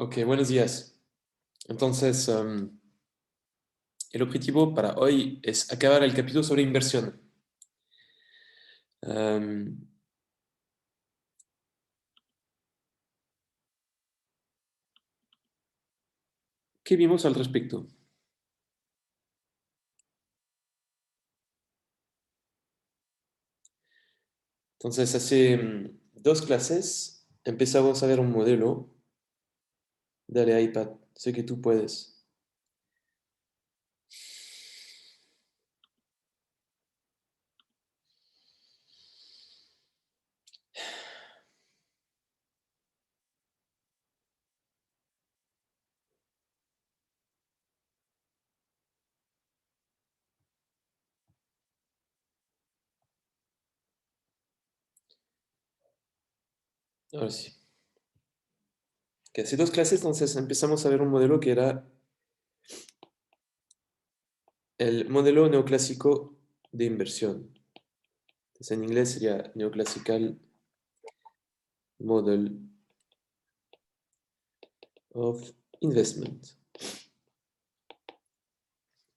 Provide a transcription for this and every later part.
Ok, buenos días. Entonces, el objetivo para hoy es acabar el capítulo sobre inversión. Em, ¿Qué vimos al respecto? Entonces, hace dos clases empezamos a ver un modelo. Dale iPad, sé que tú puedes. Ahora sí. Que hace dos clases, entonces empezamos a ver un modelo que era el modelo neoclásico de inversión. Entonces, en inglés sería Neoclassical Model of Investment.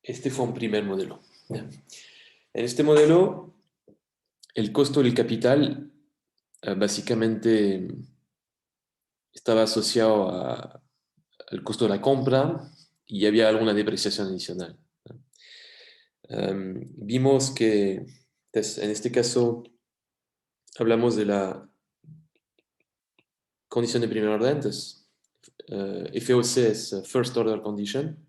Este fue un primer modelo. ¿Ya? En este modelo, el costo del capital básicamente estaba asociado al costo de la compra y había alguna depreciación adicional. Vimos que pues, en este caso hablamos de la condición de primer orden, entonces FOC es First Order Condition,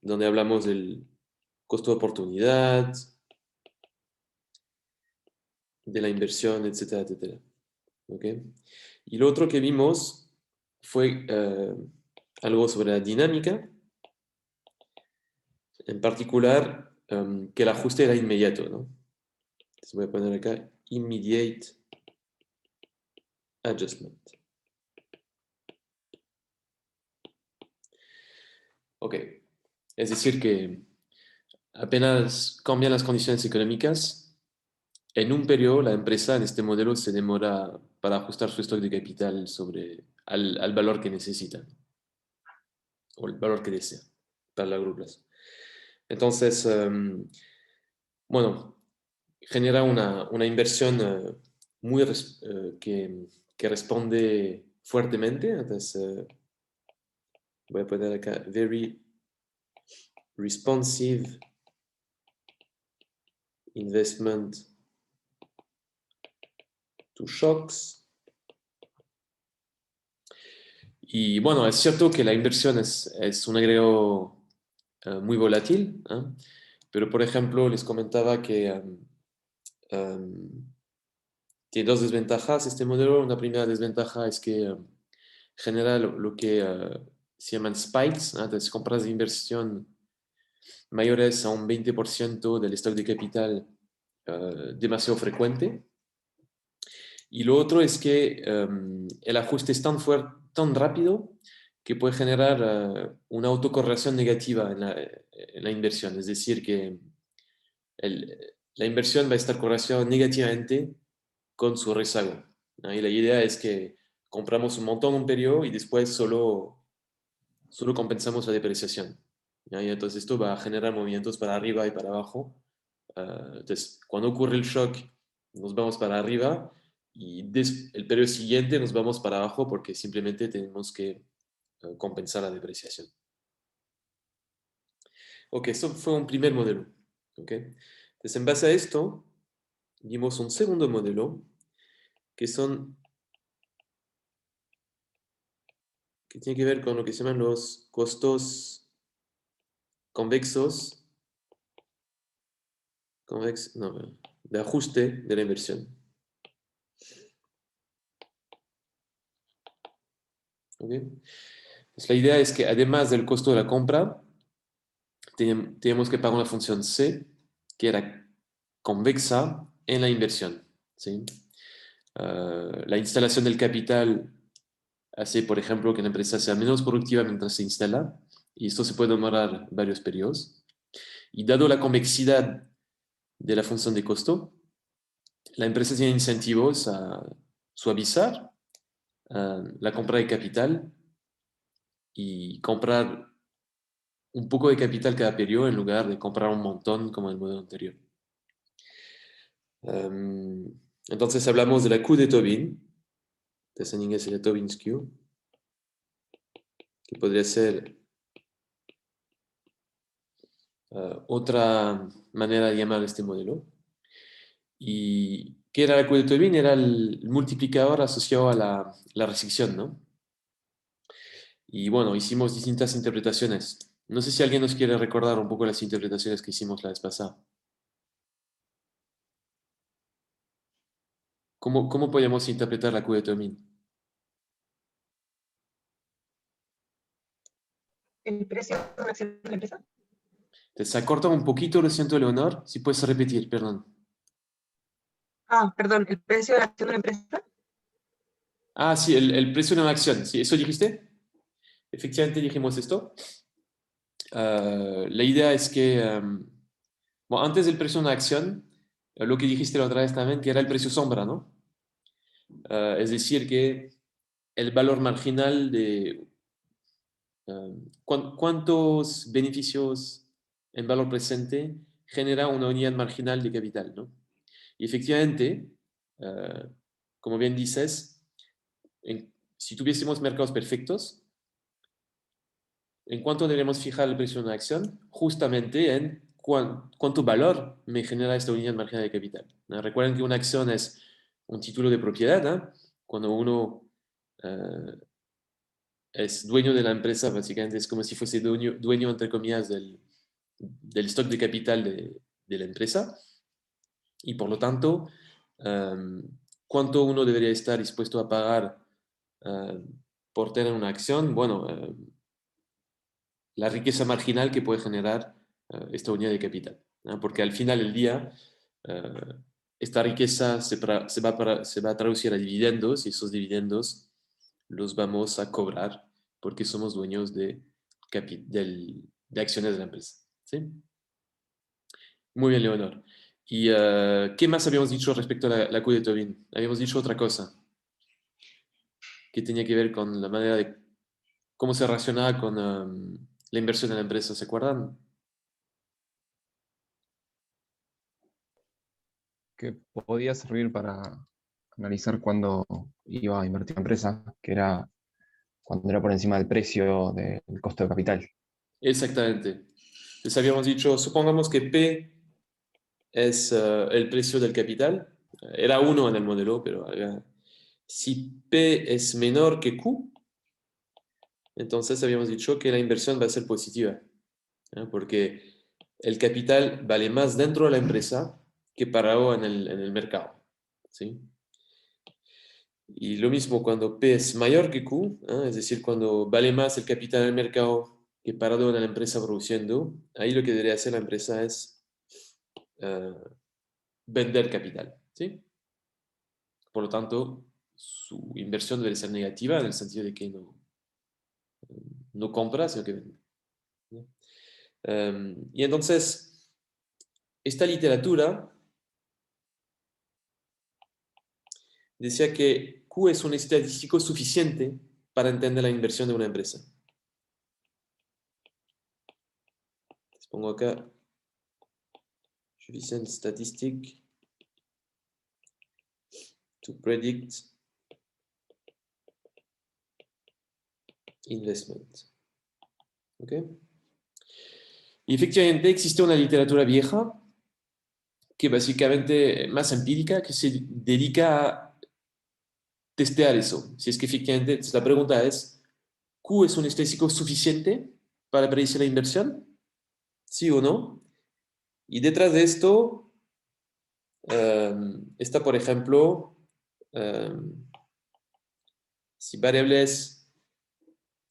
donde hablamos del costo de oportunidad, de la inversión, etcétera, etcétera. ¿Okay? Y lo otro que vimos fue algo sobre la dinámica, en particular que el ajuste era inmediato, ¿no? Entonces voy a poner acá immediate adjustment. Ok, es decir que apenas cambian las condiciones económicas, en un periodo la empresa en este modelo se demora para ajustar su stock de capital al valor que necesita o el valor que desea para el largo plazo. Entonces, bueno, genera una inversión que responde fuertemente. Entonces, voy a poner acá very responsive investment to shocks. Y bueno, es cierto que la inversión es un agregado muy volátil, ¿eh? Pero por ejemplo, les comentaba que tiene dos desventajas este modelo. Una primera desventaja es que genera lo que se llaman spikes, ¿no? Entonces, compras de inversión mayores a un 20% del stock de capital demasiado frecuente. Y lo otro es que el ajuste es tan fuerte, tan rápido, que puede generar una autocorrelación negativa en la inversión. Es decir, que la inversión va a estar correlacionada negativamente con su rezago, ¿no? Y la idea es que compramos un montón en un periodo y después solo compensamos la depreciación, ¿no? Y entonces esto va a generar movimientos para arriba y para abajo. Entonces, cuando ocurre el shock, nos vamos para arriba y el periodo siguiente nos vamos para abajo porque simplemente tenemos que compensar la depreciación. Ok, esto fue un primer modelo. Okay. Entonces, en base a esto, vimos un segundo modelo que tiene que ver con lo que se llaman los costos convexos, no, de ajuste de la inversión. ¿Okay? Pues la idea es que además del costo de la compra, teníamos que pagar una función C que era convexa en la inversión. ¿Sí? La instalación del capital hace, por ejemplo, que la empresa sea menos productiva mientras se instala, y esto se puede demorar varios periodos. Y dado la convexidad de la función de costo, la empresa tiene incentivos a suavizar la compra de capital y comprar un poco de capital cada periodo en lugar de comprar un montón como en el modelo anterior. Entonces hablamos de la Q de Tobin, entonces en inglés sería Tobin's Q, que podría ser otra manera de llamar este modelo. ¿Y qué era la Q de Tobin? Era el multiplicador asociado a la restricción, ¿no? Y bueno, hicimos distintas interpretaciones. No sé si alguien nos quiere recordar un poco las interpretaciones que hicimos la vez pasada. ¿Cómo podemos interpretar la Q de Tobin? El precio de una acción de la empresa. Se ha cortado un poquito, lo siento, Leonor. Si puedes repetir, perdón. Ah, perdón, el precio de la acción de la empresa. Ah, sí, el precio de una acción. ¿Sí, eso dijiste? Efectivamente dijimos esto. La idea es que, bueno, antes del precio de una acción, lo que dijiste la otra vez también, que era el precio sombra, ¿no? Es decir, que el valor marginal de cuántos beneficios en valor presente genera una unidad marginal de capital, ¿no? Y efectivamente, eh, como bien dices, si tuviésemos mercados perfectos, ¿en cuánto deberíamos fijar el precio de una acción? Justamente en cuánto valor me genera esta unidad marginal de capital, ¿no? Recuerden que una acción es un título de propiedad, ¿no? Cuando uno eh, es dueño de la empresa, básicamente es como si fuese dueño entre comillas, del stock de capital de la empresa. Y por lo tanto, ¿cuánto uno debería estar dispuesto a pagar eh, por tener una acción? Bueno, la riqueza marginal que puede generar esta unidad de capital, ¿no? Porque al final del día, eh, esta riqueza se va a traducir a dividendos y esos dividendos los vamos a cobrar porque somos dueños de acciones de la empresa. ¿Sí? Muy bien, Leonor. ¿Y qué más habíamos dicho respecto a la Q de Tobin? Habíamos dicho otra cosa que tenía que ver con la manera de cómo se relacionaba con la inversión en la empresa, ¿se acuerdan? Que podía servir para analizar cuándo iba a invertir en empresa, que era cuando era por encima del precio del costo de capital. Exactamente. Les habíamos dicho, supongamos que P es el precio del capital. Era uno en el modelo, pero si P es menor que Q, entonces habíamos dicho que la inversión va a ser positiva, ¿no? Porque el capital vale más dentro de la empresa que parado en el mercado. ¿Sí? Y lo mismo cuando P es mayor que Q, ¿eh? Es decir, cuando vale más el capital en el mercado que parado en la empresa produciendo, ahí lo que debería hacer la empresa es eh, vender capital. ¿Sí? Por lo tanto, su inversión debe ser negativa en el sentido de que no compra, sino que vende, ¿no? Y entonces, esta literatura decía que Q es un estadístico suficiente para entender la inversión de una empresa. Les pongo acá, sufficient statistic to predict investment. ¿Ok? Y efectivamente existe una literatura vieja que básicamente más empírica que se dedica a testear eso. Si es que efectivamente, la pregunta es, ¿Q es un estadístico suficiente para predecir la inversión? ¿Sí o no? Y detrás de esto está, por ejemplo, si variables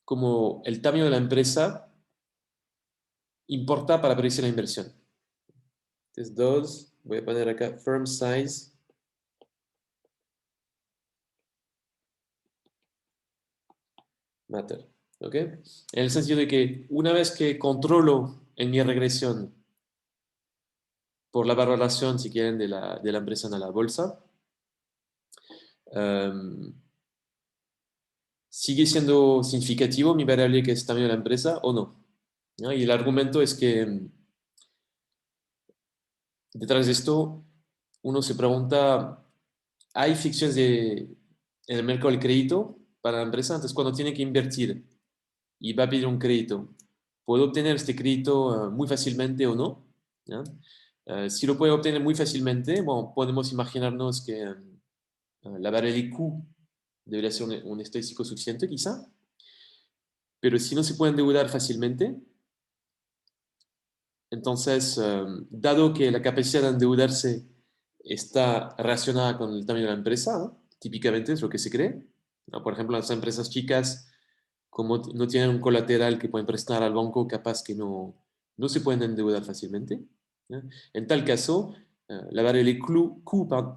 como el tamaño de la empresa importa para predecir la inversión. Entonces, voy a poner acá firm size matter. ¿Ok? En el sentido de que una vez que controlo en mi regresión por la valoración, si quieren, de la empresa en la bolsa, um, ¿sigue siendo significativo mi variable que es tamaño de la empresa o no? ¿No? Y el argumento es que detrás de esto uno se pregunta, ¿hay ficciones en el mercado del crédito para la empresa? Entonces, cuando tiene que invertir y va a pedir un crédito, ¿puedo obtener este crédito muy fácilmente o no? ¿Ya? Si lo puede obtener muy fácilmente, bueno, podemos imaginarnos que la variable Q debería ser un estadístico suficiente, quizá. Pero si no se puede endeudar fácilmente, entonces, dado que la capacidad de endeudarse está relacionada con el tamaño de la empresa, ¿no? Típicamente es lo que se cree, ¿no? Por ejemplo, las empresas chicas, como no tienen un colateral que pueden prestar al banco, capaz que no se pueden endeudar fácilmente, ¿no? En tal caso, la variable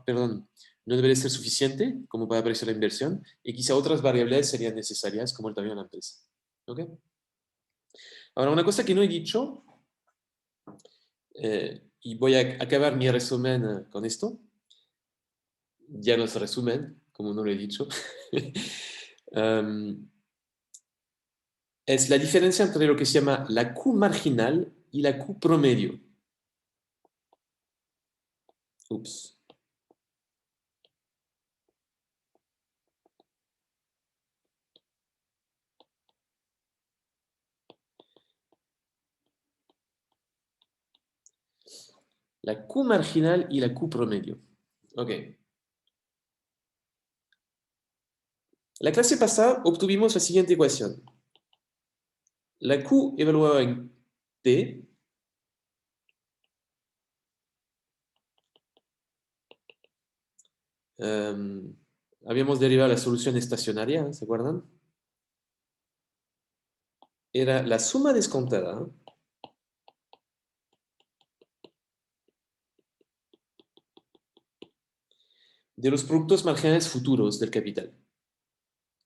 perdón, no debería ser suficiente como para apreciar la inversión y quizá otras variables serían necesarias como el tamaño de la empresa. ¿Ok? Ahora, una cosa que no he dicho, y voy a acabar mi resumen con esto. Ya no es resumen, como no lo he dicho. Um, es la diferencia entre lo que se llama la Q marginal y la Q promedio. Ups. La Q marginal y la Q promedio. Ok. La clase pasada obtuvimos la siguiente ecuación. La Q evaluada en T habíamos derivado la solución estacionaria, ¿se acuerdan? Era la suma descontada de los productos marginales futuros del capital.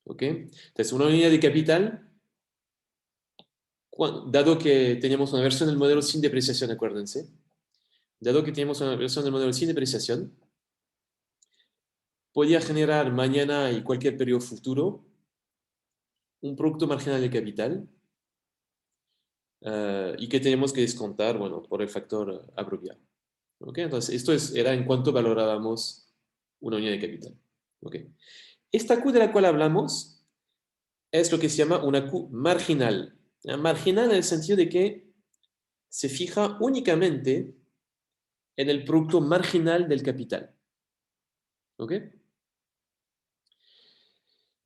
¿Ok? Entonces, una unidad de capital, dado que teníamos una versión del modelo sin depreciación, acuérdense, dado que teníamos una versión del modelo sin depreciación, podía generar mañana y cualquier periodo futuro un producto marginal de capital y que tenemos que descontar, bueno, por el factor apropiado. ¿Ok? Entonces, esto era en cuanto valorábamos una unidad de capital. ¿Ok? Esta Q de la cual hablamos es lo que se llama una Q marginal. Marginal en el sentido de que se fija únicamente en el producto marginal del capital. ¿Ok?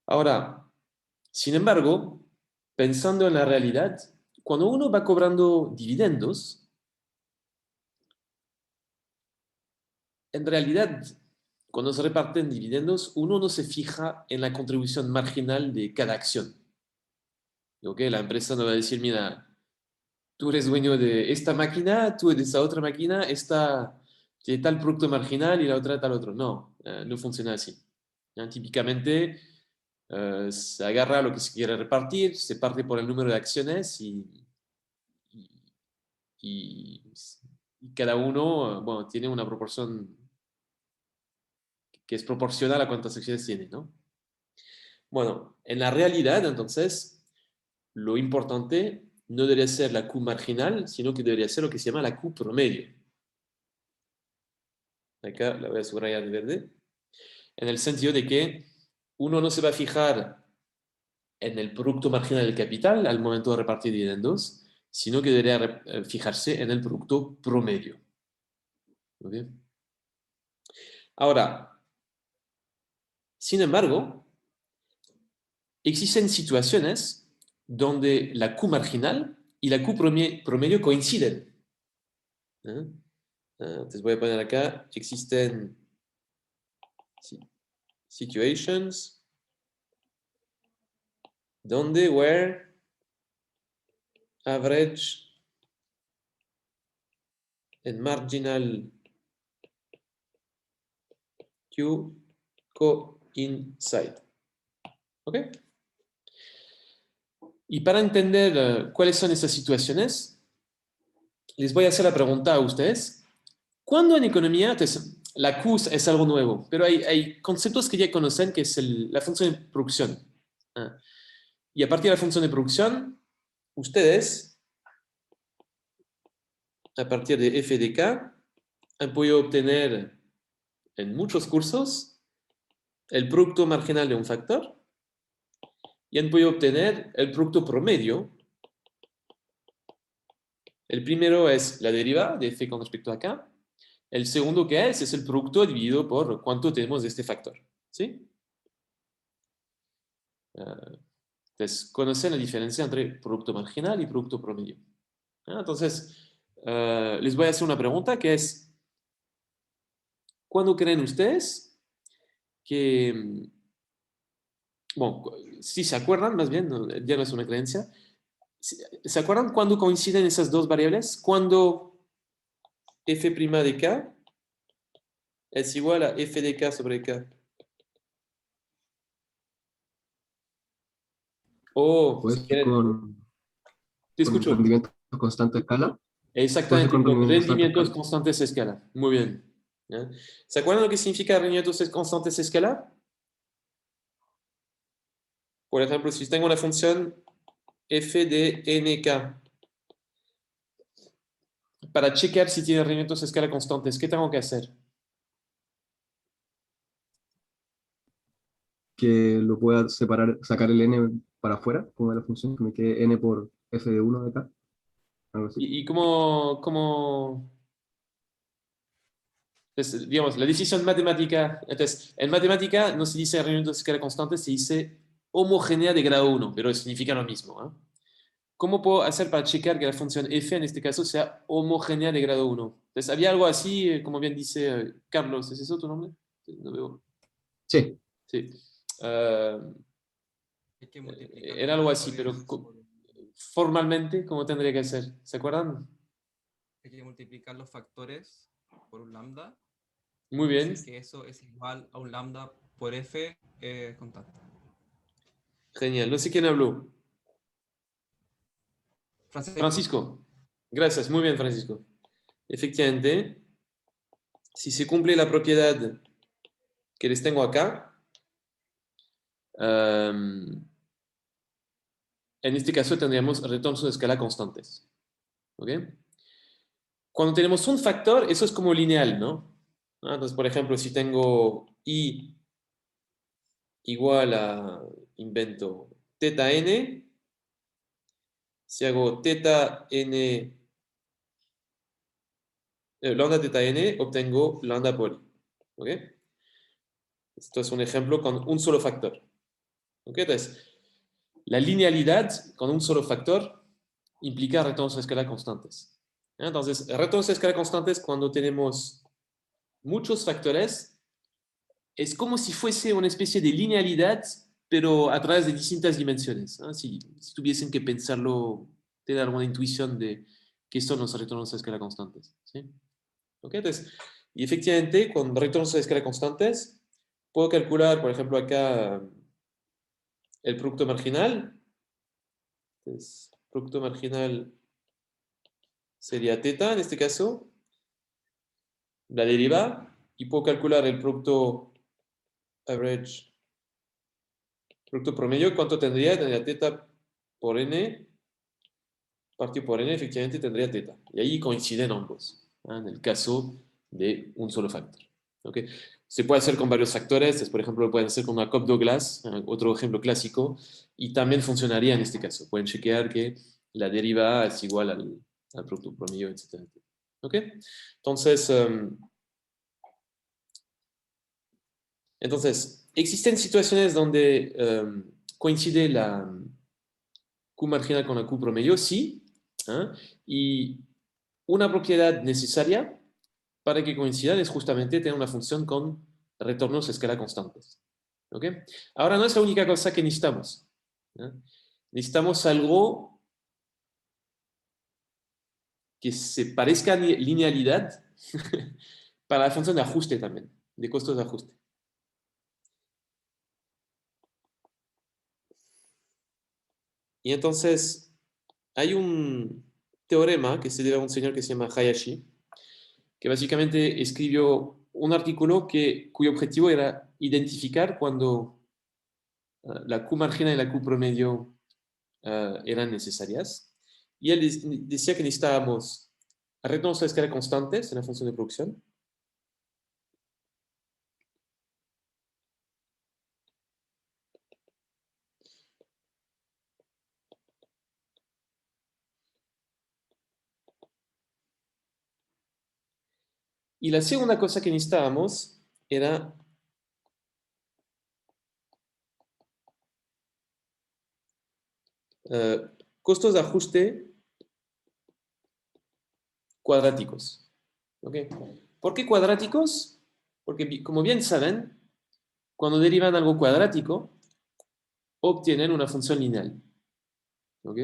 Ahora, sin embargo, pensando en la realidad, cuando uno va cobrando dividendos, en realidad, cuando se reparten dividendos, uno no se fija en la contribución marginal de cada acción. ¿Ok? La empresa no va a decir, mira, tú eres dueño de esta máquina, tú de esa otra máquina, esta tiene tal producto marginal y la otra tal otro. No, no funciona así. Típicamente se agarra lo que se quiere repartir, se parte por el número de acciones y- y- y cada uno, bueno, tiene una proporción que es proporcional a cuántas acciones tiene, ¿no? Bueno, en la realidad, entonces, lo importante no debería ser la Q marginal, sino que debería ser lo que se llama la Q promedio. Acá la voy a subrayar de verde. En el sentido de que uno no se va a fijar en el producto marginal del capital al momento de repartir dividendos, sino que debería fijarse en el producto promedio. ¿Okay? Ahora, sin embargo, existen situaciones donde la Q marginal y la Q promedio coinciden. ¿Eh? Entonces voy a poner acá, existen situations donde where average and marginal Q coincide. ¿Ok? Y para entender cuáles son esas situaciones, les voy a hacer la pregunta a ustedes. ¿Cuándo en economía, entonces, la Q es algo nuevo, pero hay conceptos que ya conocen, que es la función de producción. Ah. Y a partir de la función de producción, ustedes, a partir de f de k, han podido obtener en muchos cursos el producto marginal de un factor y han podido obtener el producto promedio. El primero es la derivada de f con respecto a k. El segundo que es el producto dividido por cuánto tenemos de este factor. ¿Sí? Entonces, conocen la diferencia entre producto marginal y producto promedio. Entonces, les voy a hacer una pregunta que es, ¿cuándo creen ustedes que, bueno, si se acuerdan, más bien, ya no es una creencia, ¿se acuerdan cuándo coinciden esas dos variables? Cuando f' de k es igual a f de k sobre k. O, Puede si ser quieren, te con escucho. rendimiento constante a escala. Puede ser Exactamente, con con rendimiento constante a rendimientos escala. constantes a escala. Muy bien. ¿Ya? ¿Se acuerdan lo que significa rendimientos constantes a escala? Por ejemplo, si tengo una función f de nk, para chequear si tiene rendimientos a escala constantes, ¿qué tengo que hacer? Que lo pueda separar, sacar el n para afuera, como de la función, que me quede n por f de 1 de acá, algo así. ¿Y cómo entonces, digamos, la decisión matemática? Entonces, en matemática no se dice rendimientos a escala constantes, se dice homogénea de grado 1, pero significa lo mismo. ¿Eh? ¿Cómo puedo hacer para checar que la función f en este caso sea homogénea de grado 1? Entonces, había algo así, como bien dice Carlos, ¿es eso tu nombre? Sí, no veo. Sí, Sí. Eh, Hay que multiplicar era los algo así, factores pero por- formalmente, ¿cómo tendría que ser? ¿Se acuerdan? hay que multiplicar los factores por un lambda, Muy y bien, si es que eso es igual a un lambda por f constante. genial. No sé quién habló. Francisco, Francisco. Gracias, muy bien, Francisco. Efectivamente, si se cumple la propiedad que les tengo acá, en este caso tendríamos retornos de escala constantes. ¿Ok? Cuando tenemos un factor, eso es como lineal, ¿no? Entonces, por ejemplo, si tengo i igual a, invento, teta n, si hago teta n, lambda teta n, obtengo lambda por i. ¿Ok? Esto es un ejemplo con un solo factor. ¿Ok? Entonces, la linealidad con un solo factor implica retornos a escala constantes. Entonces, retornos a escala constantes cuando tenemos muchos factores es como si fuese una especie de linealidad, pero a través de distintas dimensiones. Si tuviesen que pensarlo, tener alguna intuición de qué son los retornos a escala constantes. ¿Sí? ¿Ok? Entonces, y efectivamente, con retornos a escala constantes, puedo calcular, por ejemplo, acá el producto marginal. Entonces, producto marginal sería teta en este caso, la derivada, y puedo calcular el producto average, producto promedio, ¿cuánto tendría? Tendría teta por n, partido por n, efectivamente tendría teta. Y ahí coinciden ambos, en el caso de un solo factor. ¿Ok? Se puede hacer con varios factores, por ejemplo, lo pueden hacer con una Cobb-Douglas, otro ejemplo clásico, y también funcionaría en este caso. Pueden chequear que la derivada es igual al producto promedio, etc. ¿Ok? Entonces, existen situaciones donde coincide la Q marginal con la Q promedio, sí, ¿ah? Y una propiedad necesaria para que coincidan es justamente tener una función con retornos a escala constantes. ¿Ok? Ahora no es la única cosa que necesitamos. ¿Ah? Necesitamos algo que se parezca a linealidad para la función de ajuste también, de costos de ajuste. Y entonces hay un teorema que se debe a un señor que se llama Hayashi, que básicamente escribió un artículo cuyo objetivo era identificar cuando la Q marginal y la Q promedio eran necesarias. Y él decía que necesitábamos arreglarnos la escala constantes en la función de producción. Y la segunda cosa que necesitábamos era costos de ajuste cuadráticos. ¿Ok? ¿Por qué cuadráticos? Porque, como bien saben, cuando derivan algo cuadrático, obtienen una función lineal. ¿Ok?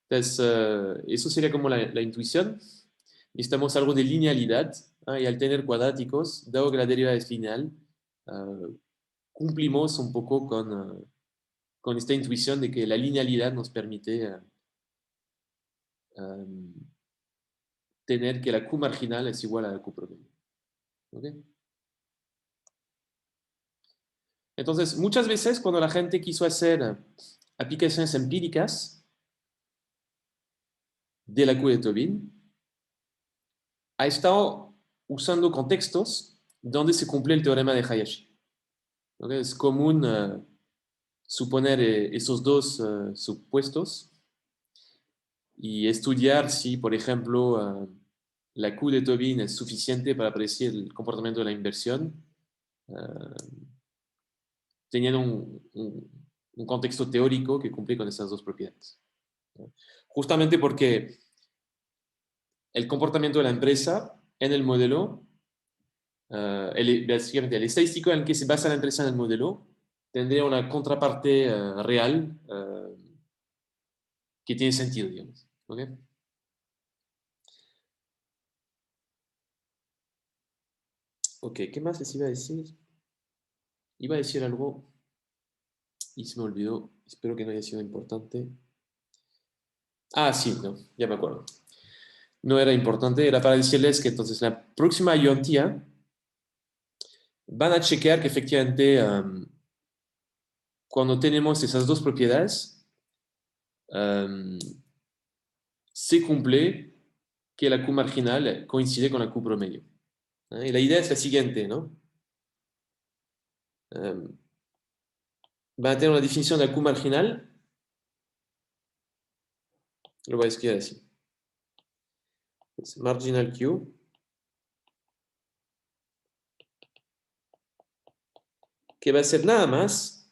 Entonces, eso sería como la intuición. Necesitamos algo de linealidad, y al tener cuadráticos, dado que la derivada es lineal, cumplimos un poco con esta intuición de que la linealidad nos permite tener que la Q marginal es igual a la Q promedio. ¿Ok? Entonces, muchas veces cuando la gente quiso hacer aplicaciones empíricas de la Q de Tobin, ha estado usando contextos donde se cumple el teorema de Hayashi. ¿Ok? Es común suponer esos dos supuestos y estudiar si, por ejemplo, la Q de Tobin es suficiente para predecir el comportamiento de la inversión, teniendo un contexto teórico que cumple con esas dos propiedades. Justamente porque el comportamiento de la empresa en el modelo, básicamente el estadístico en el que se basa la empresa en el modelo, tendría una contraparte real que tiene sentido, digamos. ¿Ok? Ok, ¿qué más les iba a decir? Iba a decir algo y se me olvidó. Espero que no haya sido importante. Ah, sí, no, ya me acuerdo. No era importante, era para decirles que entonces la próxima ayuntía van a chequear que efectivamente cuando tenemos esas dos propiedades, se cumple que la Q marginal coincide con la Q promedio. Y la idea es la siguiente, ¿no? Van a tener una definición de la Q marginal, lo voy a escribir así. Es marginal Q que va a ser nada más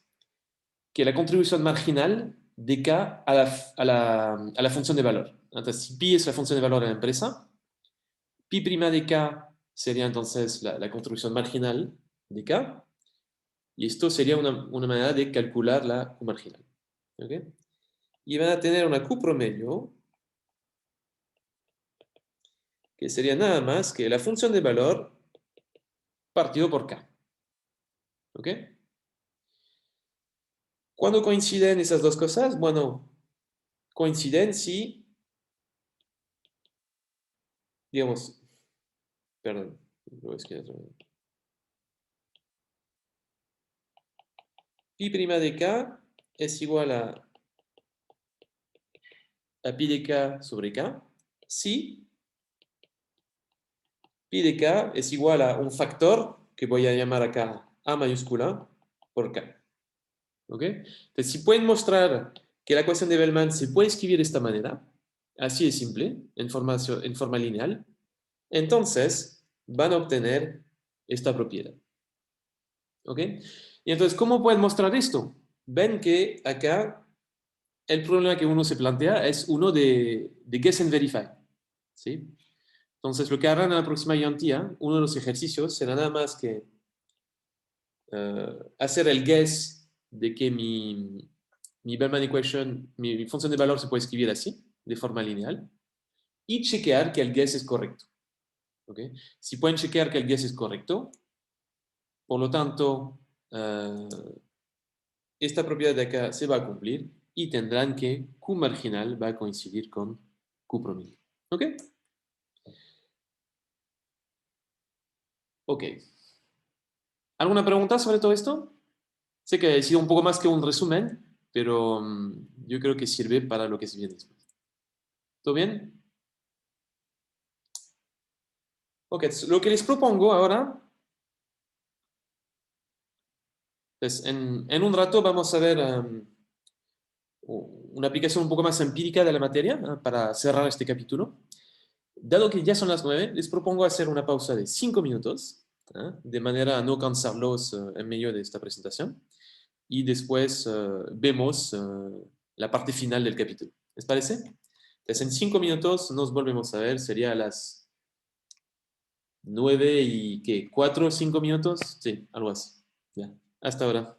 que la contribución marginal de K a la función de valor. Entonces, si pi es la función de valor de la empresa, pi' de K sería entonces la contribución marginal de K, y esto sería una manera de calcular la Q marginal. ¿Ok? Y van a tener una Q promedio que sería nada más que la función de valor partido por K. ¿Ok? ¿Cuándo coinciden esas dos cosas? Bueno, coinciden si, digamos, perdón, lo voy a escribir otra vez. Pi' de K es igual a pi de K sobre K si pi de K es igual a un factor que voy a llamar acá A mayúscula por K. ¿Ok? Entonces, si pueden mostrar que la ecuación de Bellman se puede escribir de esta manera, así de simple, en forma lineal, entonces van a obtener esta propiedad. ¿Ok? Y entonces, ¿cómo pueden mostrar esto? Ven que acá el problema que uno se plantea es uno de guess and verify. ¿Sí? Entonces, lo que harán en la próxima ayuntía, uno de los ejercicios será nada más que hacer el guess de que mi Bellman equation, mi función de valor se puede escribir así, de forma lineal, y chequear que el guess es correcto. ¿Ok? Si pueden chequear que el guess es correcto, por lo tanto, esta propiedad de acá se va a cumplir y tendrán que Q marginal va a coincidir con Q promedio. ¿Ok? Ok. ¿Alguna pregunta sobre todo esto? Sé que ha sido un poco más que un resumen, pero yo creo que sirve para lo que se viene después. ¿Todo bien? Ok, lo que les propongo ahora, pues en un rato vamos a ver una aplicación un poco más empírica de la materia para cerrar este capítulo. Dado que ya son las 9, les propongo hacer una pausa de 5 minutos, de manera a no cansarlos en medio de esta presentación. Y después vemos la parte final del capítulo. ¿Les parece? Entonces, en 5 minutos nos volvemos a ver. Sería a las 9 y ¿qué? ¿4 o 5 minutos? Sí, algo así. Ya. Hasta ahora.